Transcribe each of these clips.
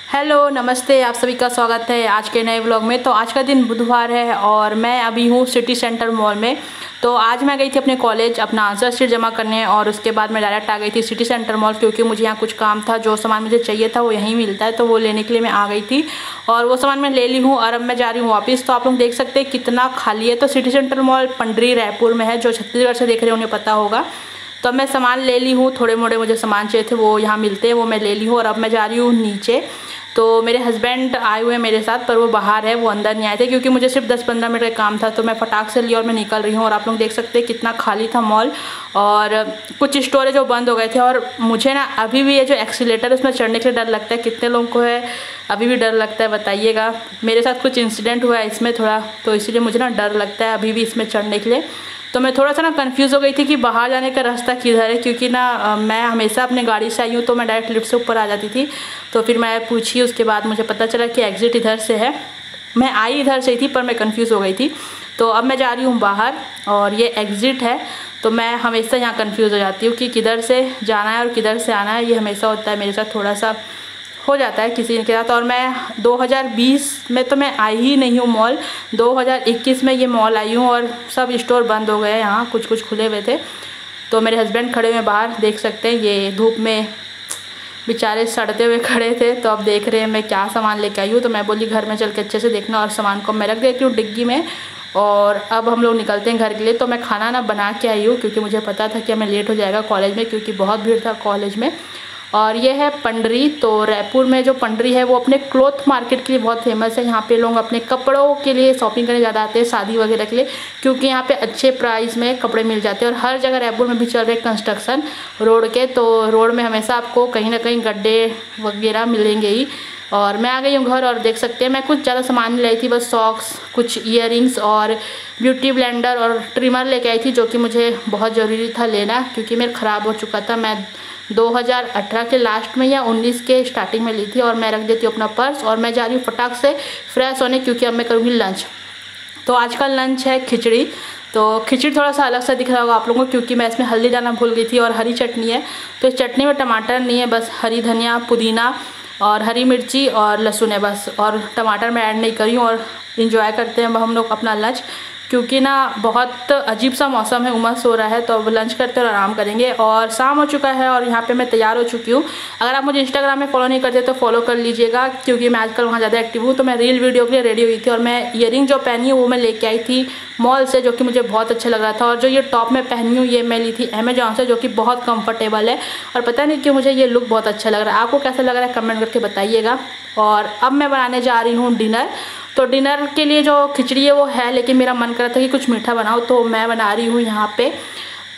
Hello नमस्ते, आप सभी का स्वागत है आज के नए व्लॉग में। तो आज का दिन बुधवार है और मैं अभी हूँ सिटी सेंटर मॉल में। तो आज मैं गई थी अपने कॉलेज अपना आंसर शीट जमा करने और उसके बाद मैं डायरेक्ट आ गई थी सिटी सेंटर मॉल, क्योंकि मुझे यहाँ कुछ काम था। जो सामान मुझे चाहिए था वो यहीं मिलता है, तो वो लेने के लिए मैं आ गई थी और वो सामान मैं ले ली हूँ और अब मैं जा रही हूँ वापस। तो आप लोग देख सकते हैं कितना खाली है। तो city centre mall Pandri Raipur में है, जो छत्तीसगढ़ से देख रहे हैं उन्हें पता होगा। तो मैं सामान ले ली हूँ, थोड़े मोड़े मुझे सामान चाहिए थे वो यहाँ मिलते हैं, वो मैं ले ली हूँ और अब मैं जा रही हूँ नीचे। तो मेरे हस्बैंड आए हुए हैं मेरे साथ, पर वो बाहर है, वो अंदर नहीं आए थे क्योंकि मुझे सिर्फ 10-15 मिनट का काम था। तो मैं फटाक से लिया और मैं निकल रही हूँ। और आप लोग देख सकते हैं कितना खाली था मॉल और कुछ स्टोर जो बंद हो गए थे। और मुझे ना अभी भी ये जो एक्सीलेटर उसमें चढ़ने के लिए डर लगता है। कितने लोगों को है अभी भी डर लगता है बताइएगा। मेरे साथ कुछ इंसिडेंट हुआ है इसमें थोड़ा, तो इसीलिए मुझे ना डर लगता है अभी भी इसमें चढ़ने के लिए। तो मैं थोड़ा सा ना कंफ्यूज हो गई थी कि बाहर जाने का रास्ता किधर है, क्योंकि ना मैं हमेशा अपने गाड़ी से आई हूँ तो मैं डायरेक्ट लिफ्ट से ऊपर आ जाती थी। तो फिर मैं पूछी, उसके बाद मुझे पता चला कि एग्ज़िट इधर से है। मैं आई इधर से ही थी पर मैं कंफ्यूज हो गई थी। तो अब मैं जा रही हूँ बाहर और ये एग्ज़िट है। तो मैं हमेशा यहाँ कंफ्यूज हो जाती हूँ कि किधर से जाना है और किधर से आना है। ये हमेशा होता है मेरे साथ, थोड़ा सा हो जाता है किसी के साथ। और मैं 2020 में तो मैं आई ही नहीं हूँ मॉल, 2021 में ये मॉल आई हूँ और सब स्टोर बंद हो गए, यहाँ कुछ कुछ खुले हुए थे। तो मेरे हस्बैंड खड़े हुए बाहर, देख सकते हैं, ये धूप में बेचारे सड़ते हुए खड़े थे। तो अब देख रहे हैं मैं क्या सामान लेके आई हूँ। तो मैं बोली घर में चल के अच्छे से देखना और सामान को मैं रख देती हूँ डिग्गी में। और अब हम लोग निकलते हैं घर के लिए। तो मैं खाना ना बना के आई हूँ क्योंकि मुझे पता था कि हमें लेट हो जाएगा कॉलेज में, क्योंकि बहुत भीड़ था कॉलेज में। और ये है पंडरी। तो रायपुर में जो पंडरी है वो अपने क्लॉथ मार्केट के लिए बहुत फेमस है। यहाँ पे लोग अपने कपड़ों के लिए शॉपिंग करने ज़्यादा आते हैं, शादी वगैरह के लिए, क्योंकि यहाँ पे अच्छे प्राइस में कपड़े मिल जाते हैं। और हर जगह रायपुर में भी चल रहे कंस्ट्रक्शन रोड के, तो रोड में हमेशा आपको कहीं ना कहीं गड्ढे वगैरह मिलेंगे ही। और मैं आ गई हूँ घर और देख सकते हैं मैं कुछ ज़्यादा सामान नहीं लाई थी, बस सॉक्स, कुछ ईयरिंग्स और ब्यूटी ब्लेंडर और ट्रिमर लेके आई थी, जो कि मुझे बहुत ज़रूरी था लेना, क्योंकि मेरा ख़राब हो चुका था। मैं 2018 के लास्ट में या 19 के स्टार्टिंग में ली थी। और मैं रख देती हूँ अपना पर्स और मैं जा रही हूँ फटाक से फ्रेश होने, क्योंकि अब मैं करूँगी लंच। तो आज का लंच है खिचड़ी। तो खिचड़ी थोड़ा सा अलग सा दिख रहा होगा आप लोगों को, क्योंकि मैं इसमें हल्दी डालना भूल गई थी। और हरी चटनी है, तो इस चटनी में टमाटर नहीं है, बस हरी धनिया, पुदीना और हरी मिर्ची और लहसुन है बस, और टमाटर मैं ऐड नहीं करी हूँ। और इंजॉय करते हैं हम लोग अपना लंच, क्योंकि ना बहुत अजीब सा मौसम है, उमस हो रहा है। तो अब लंच करते हैं और आराम करेंगे। और शाम हो चुका है और यहाँ पे मैं तैयार हो चुकी हूँ। अगर आप मुझे इंस्टाग्राम में फॉलो नहीं करते तो फॉलो कर लीजिएगा, क्योंकि मैं आजकल वहाँ ज़्यादा एक्टिव हूँ। तो मैं रील वीडियो के लिए रेडी हुई थी और मैं ईयरिंग जो पहनी हूँ वो मैं लेके आई थी मॉल से, जो कि मुझे बहुत अच्छा लग रहा था। और जो ये टॉप मैं पहनी हूँ ये मैं ली थी अमेजॉन से, जो कि बहुत कंफर्टेबल है। और पता नहीं क्यों मुझे ये लुक बहुत अच्छा लग रहा है। आपको कैसा लग रहा है कमेंट करके बताइएगा। और अब मैं बनाने जा रही हूँ डिनर। तो डिनर के लिए जो खिचड़ी है वो है, लेकिन मेरा मन कर रहा था कि कुछ मीठा बनाओ, तो मैं बना रही हूँ यहाँ पे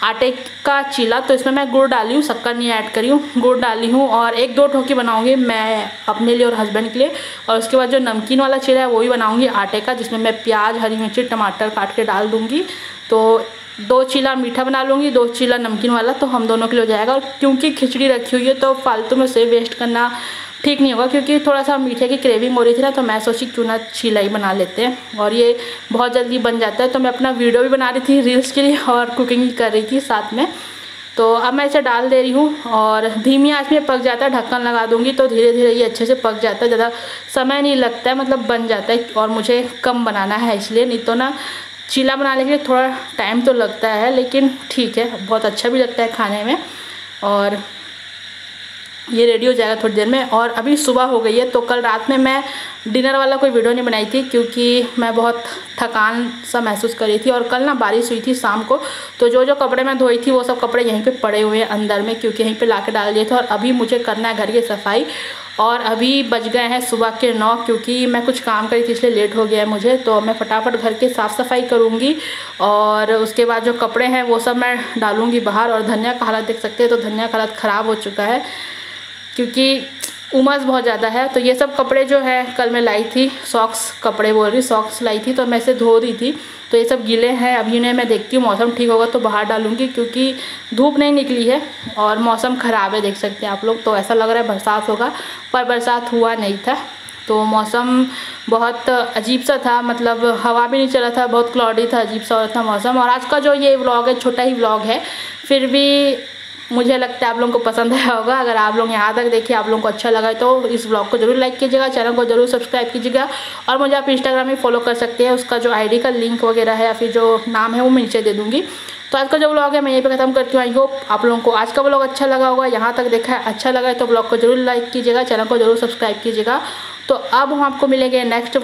आटे का चीला। तो इसमें मैं गुड़ डाली हूँ, शक्कर नहीं ऐड करी हूँ, गुड़ डाली हूँ। और 1-2 ठोकी बनाऊँगी मैं अपने लिए और हस्बैंड के लिए। और उसके बाद जो नमकीन वाला चीला है वो भी बनाऊँगी आटे का, जिसमें मैं प्याज, हरी मिर्ची, टमाटर काट के डाल दूँगी। तो 2 चीला मीठा बना लूँगी, 2 चीला नमकीन वाला, तो हम दोनों के लिए हो जाएगा। और क्योंकि खिचड़ी रखी हुई है तो फालतू में से वेस्ट करना ठीक नहीं होगा, क्योंकि थोड़ा सा मीठे की क्रेविंग हो रही थी ना, तो मैं सोची क्यों ना चीला ही बना लेते हैं। और ये बहुत जल्दी बन जाता है। तो मैं अपना वीडियो भी बना रही थी रील्स के लिए और कुकिंग भी कर रही थी साथ में। तो अब मैं इसे डाल दे रही हूँ और धीमी आंच में पक जाता है, ढक्कन लगा दूँगी तो धीरे धीरे ये अच्छे से पक जाता है, ज़्यादा समय नहीं लगता है, मतलब बन जाता है। और मुझे कम बनाना है इसलिए, नहीं तो ना चीला बनाने के लिए थोड़ा टाइम तो लगता है, लेकिन ठीक है, बहुत अच्छा भी लगता है खाने में। और ये रेडी हो जाएगा थोड़ी देर में। और अभी सुबह हो गई है। तो कल रात में मैं डिनर वाला कोई वीडियो नहीं बनाई थी, क्योंकि मैं बहुत थकान सा महसूस कर रही थी। और कल ना बारिश हुई थी शाम को, तो जो जो कपड़े मैं धोई थी वो सब कपड़े यहीं पे पड़े हुए हैं अंदर में, क्योंकि यहीं पे ला के डाल दिए थे। और अभी मुझे करना है घर की सफाई। और अभी बज गए हैं सुबह के 9, क्योंकि मैं कुछ काम करी थी इसलिए लेट हो गया है मुझे। तो मैं फटाफट घर की साफ़ सफाई करूँगी और उसके बाद जो कपड़े हैं वो सब मैं डालूँगी बाहर। और धनिया का हालत देख सकते हैं, तो धनिया का हालत ख़राब हो चुका है, क्योंकि उमस बहुत ज़्यादा है। तो ये सब कपड़े जो है कल मैं लाई थी, सॉक्स कपड़े बोल रही, सॉक्स लाई थी, तो मैं इसे धो दी थी। तो ये सब गीले हैं। अभी इन्हें मैं देखती हूँ, मौसम ठीक होगा तो बाहर डालूंगी, क्योंकि धूप नहीं निकली है और मौसम ख़राब है, देख सकते हैं आप लोग। तो ऐसा लग रहा है बरसात होगा, पर बरसात हुआ नहीं था। तो मौसम बहुत अजीब सा था, मतलब हवा भी नहीं चल रहा था, बहुत क्लाउडी था, अजीब सा हो रहा था मौसम। और आज का जो ये व्लॉग है छोटा ही व्लॉग है, फिर भी मुझे लगता है आप लोगों को पसंद आया होगा। अगर आप लोग यहाँ तक देखिए, आप लोगों को अच्छा लगा तो इस व्लॉग को जरूर लाइक कीजिएगा, चैनल को जरूर सब्सक्राइब कीजिएगा। और मुझे आप इंस्टाग्राम में फॉलो कर सकते हैं, उसका जो आईडी का लिंक वगैरह है या फिर जो नाम है वो मैं नीचे दे दूँगी। तो आज का जो व्लॉग है मैं यहीं पे ख़त्म करती हूँ। आई होप आप लोगों को आज का व्लॉग अच्छा लगा होगा, यहाँ तक देखा है अच्छा लगा है तो व्लॉग को जरूर लाइक कीजिएगा, चैनल को जरूर सब्सक्राइब कीजिएगा। तो अब हम आपको मिलेंगे नेक्स्ट